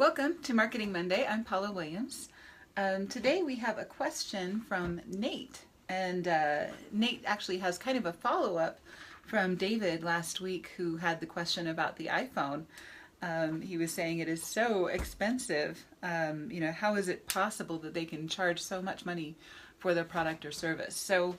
Welcome to Marketing Monday. I'm Paula Williams. Today we have a question from Nate, and Nate actually has kind of a follow-up from David last week, who had the question about the iPhone. He was saying it is so expensive. How is it possible that they can charge so much money for their product or service? So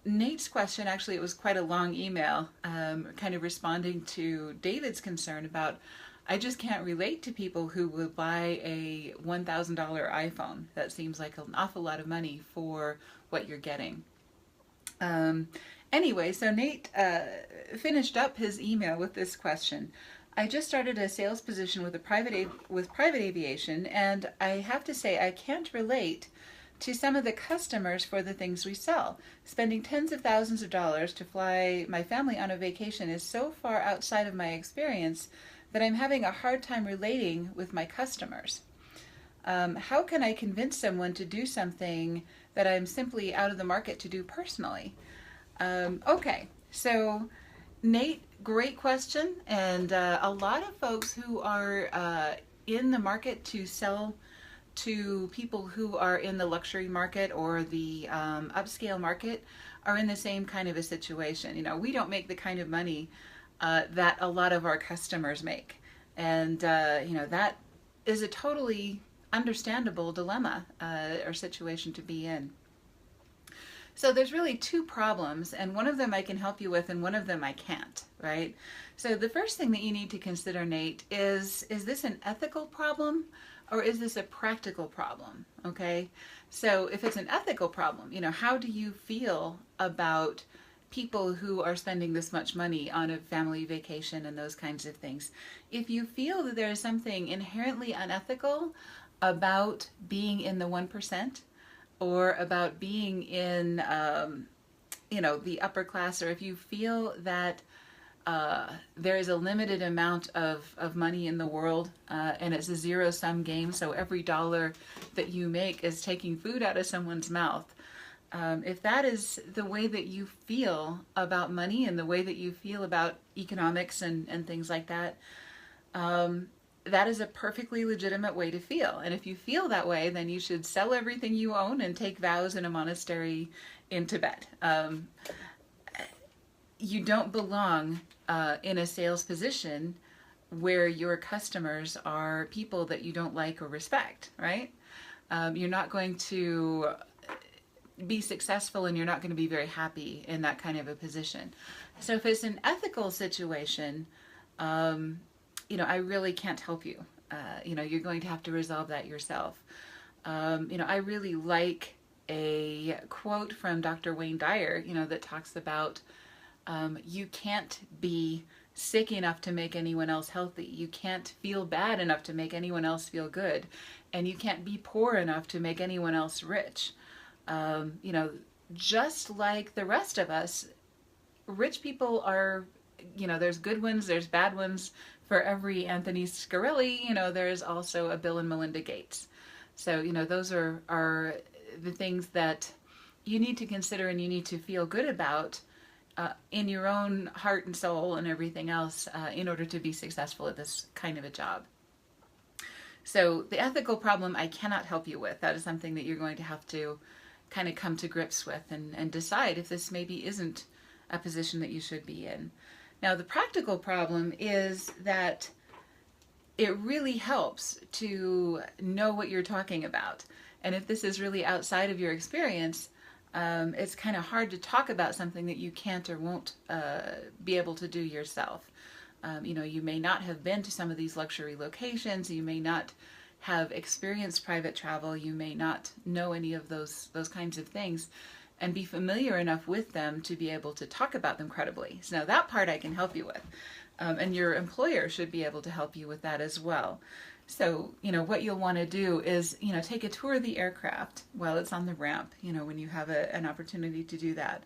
Nate's question, actually, it was quite a long email, kind of responding to David's concern about, I just can't relate to people who will buy a $1,000 iPhone. That seems like an awful lot of money for what you're getting. Anyway, so Nate finished up his email with this question. I just started a sales position with private aviation, and I have to say I can't relate to some of the customers for the things we sell. Spending tens of thousands of dollars to fly my family on a vacation is so far outside of my experience that I'm having a hard time relating with my customers. How can I convince someone to do something that I'm simply out of the market to do personally? Okay, so Nate, great question, and a lot of folks who are in the market to sell to people who are in the luxury market or the upscale market are in the same kind of a situation. We don't make the kind of money that a lot of our customers make, and that is a totally understandable dilemma or situation to be in. So there's really two problems, and one of them I can help you with and one of them I can't, right? So the first thing that you need to consider, Nate, is this an ethical problem or is this a practical problem, okay? So if it's an ethical problem, how do you feel about people who are spending this much money on a family vacation and those kinds of things? If you feel that there is something inherently unethical about being in the 1%, or about being in, the upper class, or if you feel that there is a limited amount of money in the world and it's a zero-sum game, so every dollar that you make is taking food out of someone's mouth, if that is the way that you feel about money and the way that you feel about economics and things like that, that is a perfectly legitimate way to feel. And if you feel that way, then you should sell everything you own and take vows in a monastery in Tibet. You don't belong in a sales position where your customers are people that you don't like or respect, right? You're not going to be successful, and you're not going to be very happy in that kind of a position. So if it's an ethical situation, I really can't help you. You're going to have to resolve that yourself. I really like a quote from Dr. Wayne Dyer, that talks about you can't be sick enough to make anyone else healthy. You can't feel bad enough to make anyone else feel good. And you can't be poor enough to make anyone else rich. Just like the rest of us, rich people are, there's good ones, there's bad ones. For every Anthony Scarelli, there's also a Bill and Melinda Gates. So, those are the things that you need to consider and you need to feel good about in your own heart and soul and everything else in order to be successful at this kind of a job. So the ethical problem I cannot help you with. That is something that you're going to have to kind of come to grips with and decide if this maybe isn't a position that you should be in. Now, the practical problem is that it really helps to know what you're talking about. And if this is really outside of your experience, it's kind of hard to talk about something that you can't or won't be able to do yourself. You may not have been to some of these luxury locations. You may not have experienced private travel. You may not know any of those kinds of things and be familiar enough with them to be able to talk about them credibly. So now that part I can help you with. And your employer should be able to help you with that as well. So, what you'll want to do is, take a tour of the aircraft while it's on the ramp, when you have an opportunity to do that.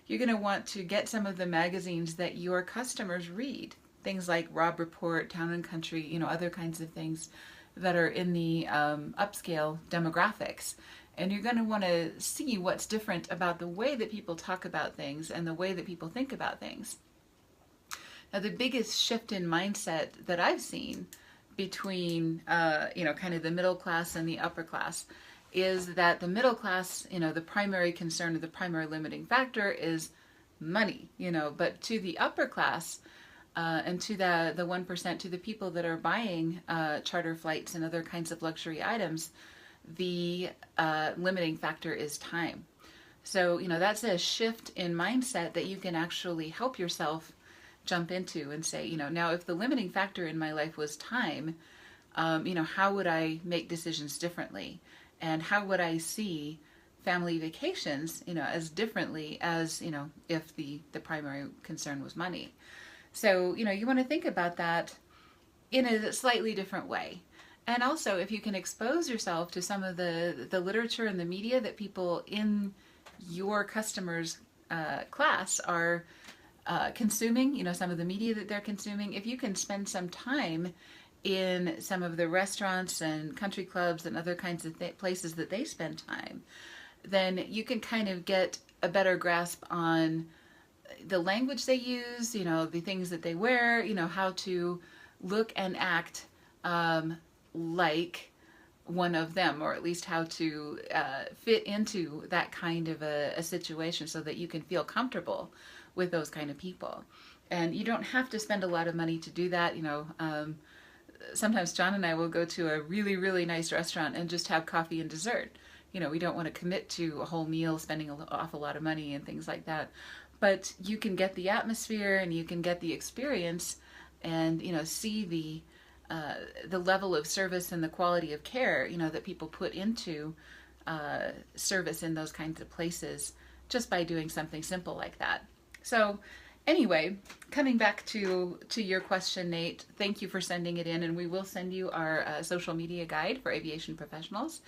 You're going to want to get some of the magazines that your customers read, things like Robb Report, Town and Country, other kinds of things that are in the upscale demographics. And you're going to want to see what's different about the way that people talk about things and the way that people think about things. Now, the biggest shift in mindset that I've seen between, kind of the middle class and the upper class is that the middle class, the primary concern or the primary limiting factor is money, but to the upper class, and to the 1%, to the people that are buying charter flights and other kinds of luxury items, the limiting factor is time. So, that's a shift in mindset that you can actually help yourself jump into and say, now if the limiting factor in my life was time, how would I make decisions differently? And how would I see family vacations, as differently as, if the primary concern was money? So, you want to think about that in a slightly different way. And also, if you can expose yourself to some of the literature and the media that people in your customers' class are consuming, some of the media that they're consuming, if you can spend some time in some of the restaurants and country clubs and other kinds of places that they spend time, then you can kind of get a better grasp on the language they use, the things that they wear, how to look and act like one of them, or at least how to fit into that kind of a situation so that you can feel comfortable with those kind of people. And you don't have to spend a lot of money to do that. Sometimes John and I will go to a really, really nice restaurant and just have coffee and dessert. We don't want to commit to a whole meal, spending an awful lot of money and things like that. But you can get the atmosphere and you can get the experience and, see the level of service and the quality of care, that people put into service in those kinds of places just by doing something simple like that. So anyway, coming back to your question, Nate, thank you for sending it in, and we will send you our social media guide for aviation professionals.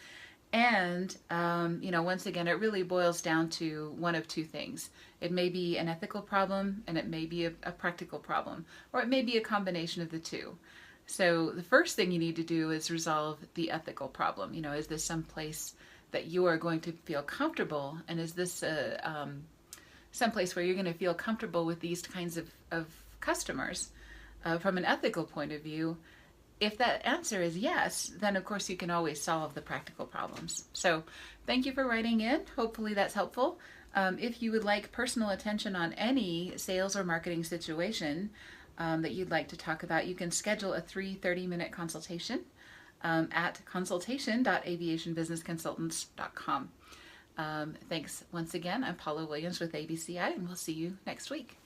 And, once again, it really boils down to one of two things. It may be an ethical problem, and it may be a practical problem, or it may be a combination of the two. So the first thing you need to do is resolve the ethical problem. Is this some place that you are going to feel comfortable? And is this some place where you're going to feel comfortable with these kinds of customers from an ethical point of view? If that answer is yes, then of course you can always solve the practical problems. So thank you for writing in. Hopefully that's helpful. If you would like personal attention on any sales or marketing situation that you'd like to talk about, you can schedule a 30-minute consultation at consultation.aviationbusinessconsultants.com. Thanks once again. I'm Paula Williams with ABCI, and we'll see you next week.